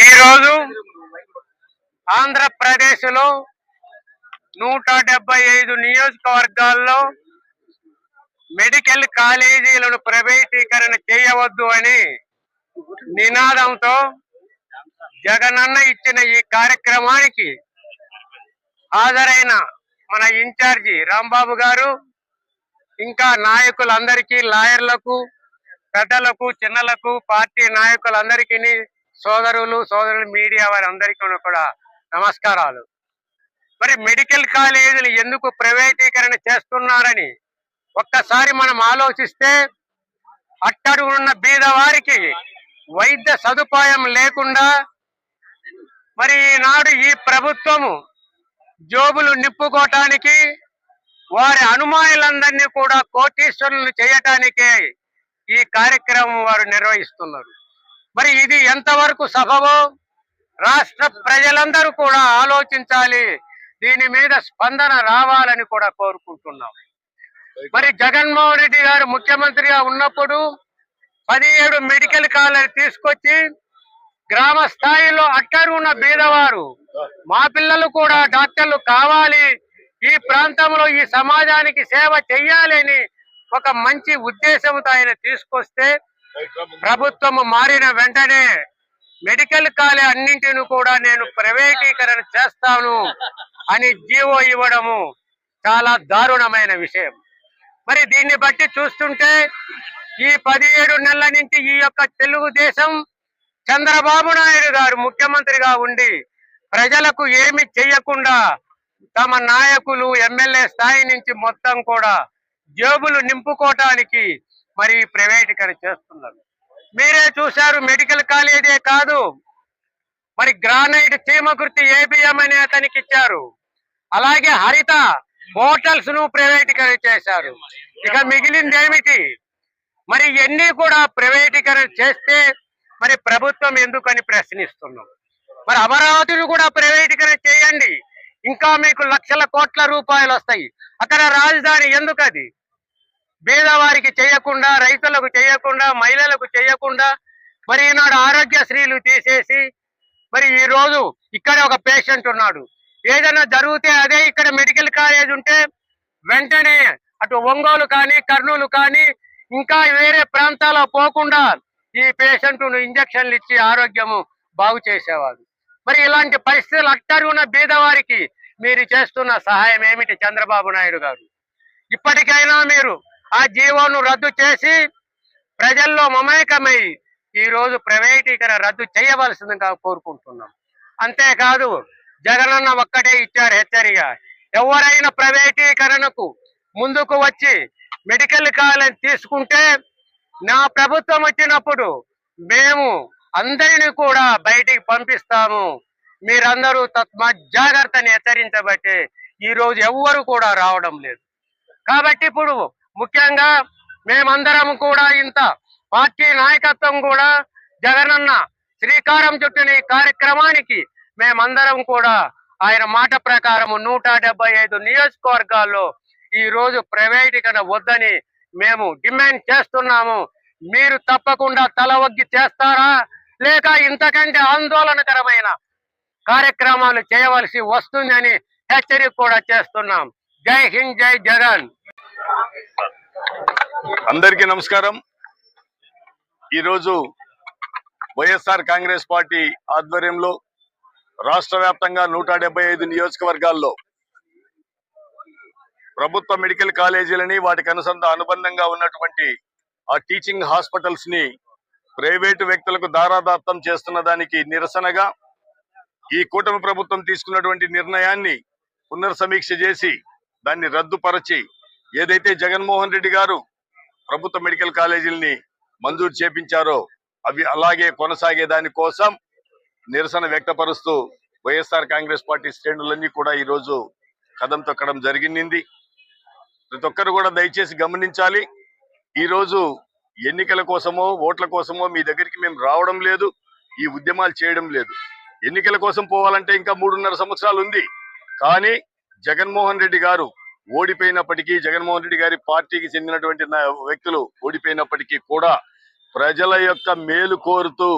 ఈరోజు ఆంధ్రప్రదేశ్లో 175 నియోజకవర్గాల్లో మెడికల్ కాలేజీలను ప్రైవేటీకరణ చేయవద్దు అని నినాదంతో జగనన్న ఇచ్చిన ఈ కార్యక్రమానికి హాజరైన మన ఇన్ఛార్జి రాంబాబు గారు, ఇంకా నాయకులందరికీ, లాయర్లకు, పెద్దలకు, చిన్నలకు, పార్టీ నాయకులందరికీ, సోదరులు మీడియా వారందరికీ కూడా నమస్కారాలు. మరి మెడికల్ కాలేజీలు ఎందుకు ప్రైవేటీకరణ చేస్తున్నారని ఒక్కసారి మనం ఆలోచిస్తే, అట్టడుగున్న బీదవారికి వైద్య సదుపాయం లేకుండా మరి ఈనాడు ఈ ప్రభుత్వము జోబులు నింపుకోవటానికి, వారి అనుమానులందరినీ కూడా కోటీశ్వరులను చేయటానికే ఈ కార్యక్రమం వారు నిర్వహిస్తున్నారు. మరి ఇది ఎంతవరకు సబబో రాష్ట్ర ప్రజలందరూ కూడా ఆలోచించాలి. దీని మీద స్పందన రావాలని కూడా కోరుకుంటున్నాం. మరి జగన్మోహన్ రెడ్డి గారు ముఖ్యమంత్రిగా ఉన్నప్పుడు 17 మెడికల్ కాలేజీలు తీసుకొచ్చి గ్రామ స్థాయిలో అట్టడుగున్న బీదవారు, మా పిల్లలు కూడా డాక్టర్లు కావాలి, ఈ ప్రాంతంలో ఈ సమాజానికి సేవ చెయ్యాలని ఒక మంచి ఉద్దేశంతో ఆయన తీసుకొస్తే, ప్రభుత్వం మారిన వెంటనే మెడికల్ కాలేజ్ అన్నింటిని కూడా నేను ప్రైవేటీకరణ చేస్తాను అని జీవో ఇవ్వడము చాలా దారుణమైన విషయం. మరి దీన్ని బట్టి చూస్తుంటే ఈ 17 నెలల నుంచి ఈ యొక్క తెలుగుదేశం చంద్రబాబు నాయుడు గారు ముఖ్యమంత్రిగా ఉండి ప్రజలకు ఏమి చెయ్యకుండా తమ నాయకులు, ఎమ్మెల్యే స్థాయి నుంచి మొత్తం కూడా జేబులు నింపుకోవటానికి మరి ప్రైవేటీకరణ చేస్తున్నారు. మీరే చూశారు, మెడికల్ కాలేజే కాదు, మరి గ్రానైట్ చీమకుర్తి ఏబిఎం అనే అతనికి ఇచ్చారు. అలాగే హరిత హోటల్స్ ను ప్రైవేటీకరణ చేశారు. ఇక మిగిలింది ఏమిటి? మరి ఇవన్నీ కూడా ప్రైవేటీకరణ చేస్తే మరి ప్రభుత్వం ఎందుకని ప్రశ్నిస్తున్నాం. మరి అమరావతిని కూడా ప్రైవేటీకరణ చేయండి, ఇంకా మీకు లక్షల కోట్ల రూపాయలు వస్తాయి. అక్కడ రాజధాని ఎందుకు? అది పేదవారికి చేయకుండా, రైతులకు చేయకుండా, మహిళలకు చేయకుండా, మరి ఈనాడు ఆరోగ్యశ్రీలు తీసేసి, మరి ఈ రోజు ఇక్కడ ఒక పేషెంట్ ఉన్నాడు, ఏదైనా జరిగితే అదే ఇక్కడ మెడికల్ కాలేజ్ ఉంటే వెంటనే అటు ఒంగోలు కానీ, కర్నూలు కానీ, ఇంకా వేరే ప్రాంతాల్లో పోకుండా ఈ పేషెంట్ను ఇంజక్షన్లు ఇచ్చి ఆరోగ్యము బాగు చేసేవారు. మరి ఇలాంటి పరిస్థితులు అట్టడుగున బీదవారికి మీరు చేస్తున్న సహాయం ఏమిటి చంద్రబాబు నాయుడు గారు? ఇప్పటికైనా మీరు ఆ జీవోను రద్దు చేసి ప్రజల్లో మమేకమై ఈ రోజు ప్రైవేటీకరణ రద్దు చేయవలసిందిగా కోరుకుంటున్నాం. అంతేకాదు, జగనన్న ఒక్కటే ఇచ్చారు హెచ్చరిక, ఎవరైనా ప్రైవేటీకరణకు ముందుకు వచ్చి మెడికల్ కాలేజ్ తీసుకుంటే నా ప్రభుత్వం వచ్చినప్పుడు మేము అందరినీ కూడా బయటికి పంపిస్తాము, మీరందరూ జాగ్రత్తని హెచ్చరించబట్టే ఈ రోజు ఎవ్వరు కూడా రావడం లేదు. కాబట్టి ఇప్పుడు ముఖ్యంగా మేమందరం కూడా, ఇంత పార్టీ నాయకత్వం కూడా జగనన్న శ్రీకారం చుట్టిన ఈ కార్యక్రమానికి మేమందరం కూడా ఆయన మాట ప్రకారం 175 నియోజకవర్గాల్లో ఈ రోజు ప్రైవేటీకరణ వద్దని మేము డిమాండ్ చేస్తున్నాము. మీరు తప్పకుండా తల ఒగ్గి చేస్తారా, లేక ఇంతకంటే ఆందోళనకరమైన కార్యక్రమాలు చేయవలసి వస్తుందని హెచ్చరిక కూడా చేస్తున్నాం. జై హింద్, జై జగన్. అందరికీ నమస్కారం. ఈరోజు వైఎస్ఆర్ కాంగ్రెస్ పార్టీ ఆధ్వర్యంలో రాష్ట్ర వ్యాప్తంగా 175 నియోజకవర్గాల్లో ప్రభుత్వ మెడికల్ కాలేజీలని, వాటికి అనుబంధంగా ఉన్నటువంటి ఆ టీచింగ్ హాస్పిటల్స్ ని ప్రైవేటు వ్యక్తులకు దారాదత్తం చేస్తున్న దానికి నిరసనగా ఈ కూటమి ప్రభుత్వం తీసుకున్నటువంటి నిర్ణయాన్ని పునర్సమీక్ష చేసి దాన్ని రద్దుపరచి, ఏదైతే జగన్మోహన్ రెడ్డి గారు ప్రభుత్వ మెడికల్ కాలేజీలని మంజూరు చేపించారో అవి అలాగే కొనసాగే దాని కోసం నిరసన వ్యక్తపరుస్తూ వైఎస్ఆర్ కాంగ్రెస్ పార్టీ శ్రేణులన్నీ కూడా ఈరోజు కదం తొక్కడం జరిగింది. ప్రతి ఒక్కరు కూడా దయచేసి గమనించాలి, ఈరోజు ఎన్నికల కోసమో ఓట్ల కోసమో మీ దగ్గరికి మేము రావడం లేదు, ఈ ఉద్యమాలు చేయడం లేదు. ఎన్నికల కోసం పోవాలంటే ఇంకా 3.5 సంవత్సరాలు ఉంది. కానీ జగన్మోహన్ రెడ్డి గారు ఓడిపోయినప్పటికీ, జగన్మోహన్ రెడ్డి గారి పార్టీకి చెందినటువంటి వ్యక్తులు ఓడిపోయినప్పటికీ కూడా ప్రజల యొక్క మేలు కోరుతూ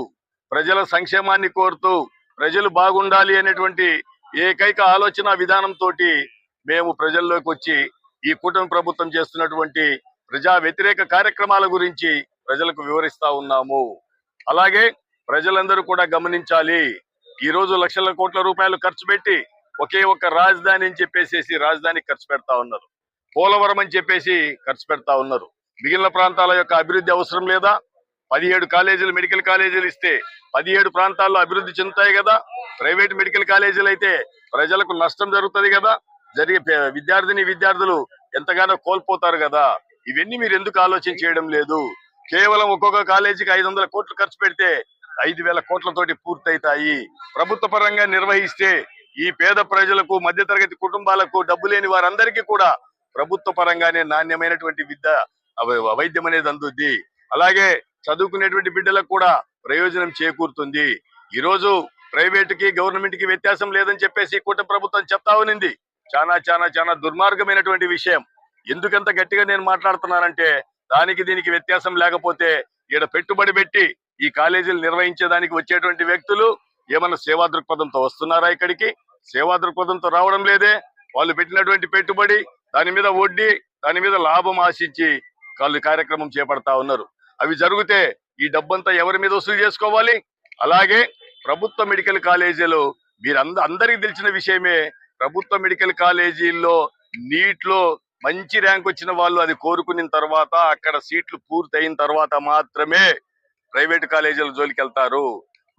ప్రజల సంక్షేమాన్ని కోరుతూ ప్రజలు బాగుండాలి అనేటువంటి ఏకైక ఆలోచన విధానంతో మేము ప్రజల్లోకి వచ్చి ఈ కూటమి ప్రభుత్వం చేస్తున్నటువంటి ప్రజా వ్యతిరేక కార్యక్రమాల గురించి ప్రజలకు వివరిస్తా ఉన్నాము. అలాగే ప్రజలందరూ కూడా గమనించాలి, ఈ రోజు లక్షల కోట్ల రూపాయలు ఖర్చు పెట్టి ఒకే ఒక్క రాజధాని అని చెప్పేసి రాజధాని ఖర్చు పెడతా ఉన్నారు. పోలవరం అని చెప్పేసి ఖర్చు పెడతా ఉన్నారు. మిగిలిన ప్రాంతాల యొక్క అభివృద్ధి అవసరం లేదా? 17 కాలేజీలు మెడికల్ కాలేజీలు ఇస్తే 17 ప్రాంతాల్లో అభివృద్ధి చెందుతాయి కదా. ప్రైవేట్ మెడికల్ కాలేజీలు అయితే ప్రజలకు నష్టం జరుగుతుంది కదా. విద్యార్థులు ఎంతగానో కోల్పోతారు కదా. ఇవన్నీ మీరు ఎందుకు ఆలోచన చేయడం లేదు? కేవలం ఒక్కొక్క కాలేజీకి 500 కోట్లు ఖర్చు పెడితే 5,000 కోట్లతోటి పూర్తయితాయి. ప్రభుత్వ పరంగా నిర్వహిస్తే ఈ పేద ప్రజలకు, మధ్యతరగతి కుటుంబాలకు, డబ్బు లేని వారందరికీ కూడా ప్రభుత్వ పరంగానే నాణ్యమైనటువంటి వైద్యం అనేది అందుద్ది. అలాగే చదువుకునేటువంటి బిడ్డలకు కూడా ప్రయోజనం చేకూరుతుంది. ఈ రోజు ప్రైవేట్ కి గవర్నమెంట్ కి వ్యత్యాసం లేదని చెప్పేసి కూటమి ప్రభుత్వం చెప్తా ఉన్నింది. చాలా దుర్మార్గమైనటువంటి విషయం. ఎందుకంత గట్టిగా నేను మాట్లాడుతున్నానంటే దానికి దీనికి వ్యత్యాసం లేకపోతే ఈడ పెట్టుబడి పెట్టి ఈ కాలేజీలు నిర్వహించేదానికి వచ్చేటువంటి వ్యక్తులు ఏమన్నా సేవా దృక్పథంతో వస్తున్నారా? ఇక్కడికి సేవా దృక్పథంతో రావడం లేదే. వాళ్ళు పెట్టినటువంటి పెట్టుబడి, దాని మీద వడ్డీ, దాని మీద లాభం ఆశించి వాళ్ళు కార్యక్రమం చేపడతా ఉన్నారు. అవి జరిగితే ఈ డబ్బంతా ఎవరి మీద వసూలు చేసుకోవాలి? అలాగే ప్రభుత్వ మెడికల్ కాలేజీలు అందరికీ తెలిసిన విషయమే. ప్రభుత్వ మెడికల్ కాలేజీల్లో నీట్లో మంచి ర్యాంక్ వచ్చిన వాళ్ళు అది కోరుకున్న తర్వాత, అక్కడ సీట్లు పూర్తయిన తర్వాత మాత్రమే ప్రైవేట్ కాలేజీల జోలికి వెళ్తారు.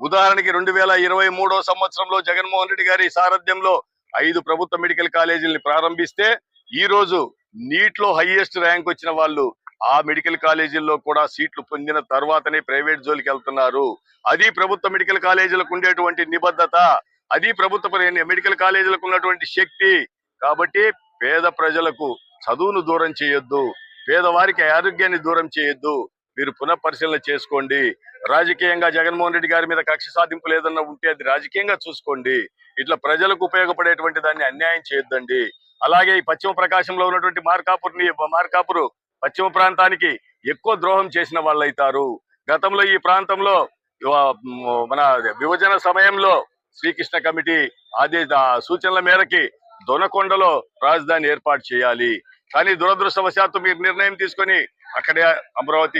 ఉదాహరణకి 2023 సంవత్సరంలో జగన్మోహన్ రెడ్డి గారి సారథ్యంలో 5 ప్రభుత్వ మెడికల్ కాలేజీలని ప్రారంభిస్తే ఈ రోజు నీట్ లో హైయెస్ట్ ర్యాంక్ వచ్చిన వాళ్ళు ఆ మెడికల్ కాలేజీల్లో కూడా సీట్లు పొందిన తర్వాతనే ప్రైవేట్ జోలికి వెళ్తున్నారు. అది ప్రభుత్వ మెడికల్ కాలేజీలకు ఉండేటువంటి నిబద్ధత, అది ప్రభుత్వ మెడికల్ కాలేజీలకు ఉన్నటువంటి శక్తి. కాబట్టి పేద ప్రజలకు చదువును దూరం చేయొద్దు, పేదవారికి ఆరోగ్యాన్ని దూరం చేయొద్దు. మీరు పునఃపరిశీలన చేసుకోండి. రాజకీయంగా జగన్మోహన్ రెడ్డి గారి మీద కక్ష సాధింపు లేదన్నా ఉంటే అది రాజకీయంగా చూసుకోండి. ఇట్లా ప్రజలకు ఉపయోగపడేటువంటి దాన్ని అన్యాయం చేయొద్దండి. అలాగే ఈ పశ్చిమ ప్రకాశంలో ఉన్నటువంటి మార్కాపురు పశ్చిమ ప్రాంతానికి ఎక్కువ ద్రోహం చేసిన వాళ్ళు అవుతారు. గతంలో ఈ ప్రాంతంలో మన విభజన సమయంలో శ్రీకృష్ణ కమిటీ సూచనల మేరకి దొనకొండలో రాజధాని ఏర్పాటు చేయాలి. కానీ దురదృష్టవశాత్తు మీరు నిర్ణయం తీసుకొని అక్కడే అమరావతి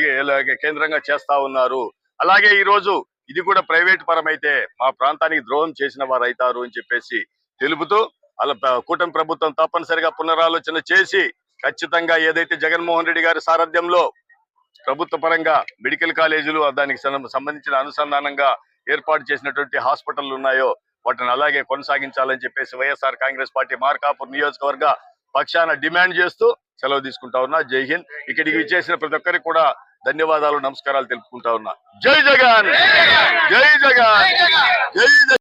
కేంద్రంగా చేస్తా ఉన్నారు. అలాగే ఈ రోజు ఇది కూడా ప్రైవేట్ పరమైతే మా ప్రాంతానికి ద్రోహం చేసిన వారు అవుతారు అని చెప్పేసి తెలుపుతూ అలా కూటమి ప్రభుత్వం తప్పనిసరిగా పునరాలోచన చేసి ఖచ్చితంగా ఏదైతే జగన్మోహన్ రెడ్డి గారి సారథ్యంలో ప్రభుత్వ పరంగా మెడికల్ కాలేజీలు దానికి సంబంధించిన అనుసంధానంగా ఏర్పాటు చేసినటువంటి హాస్పిటల్ ఉన్నాయో వాటిని అలాగే కొనసాగించాలని చెప్పేసి వైఎస్ఆర్ కాంగ్రెస్ పార్టీ మార్కాపూర్ నియోజకవర్గ పక్షాన డిమాండ్ చేస్తూ సెలవు తీసుకుంటా ఉన్నా. జై హింద్. ఇక్కడికి విచ్చేసిన ప్రతి ఒక్కరికి కూడా ధన్యవాదాలు, నమస్కారాలు తెలుపుకుంటా ఉన్నా. జై జగన్, జై జగన్, జై జగన్.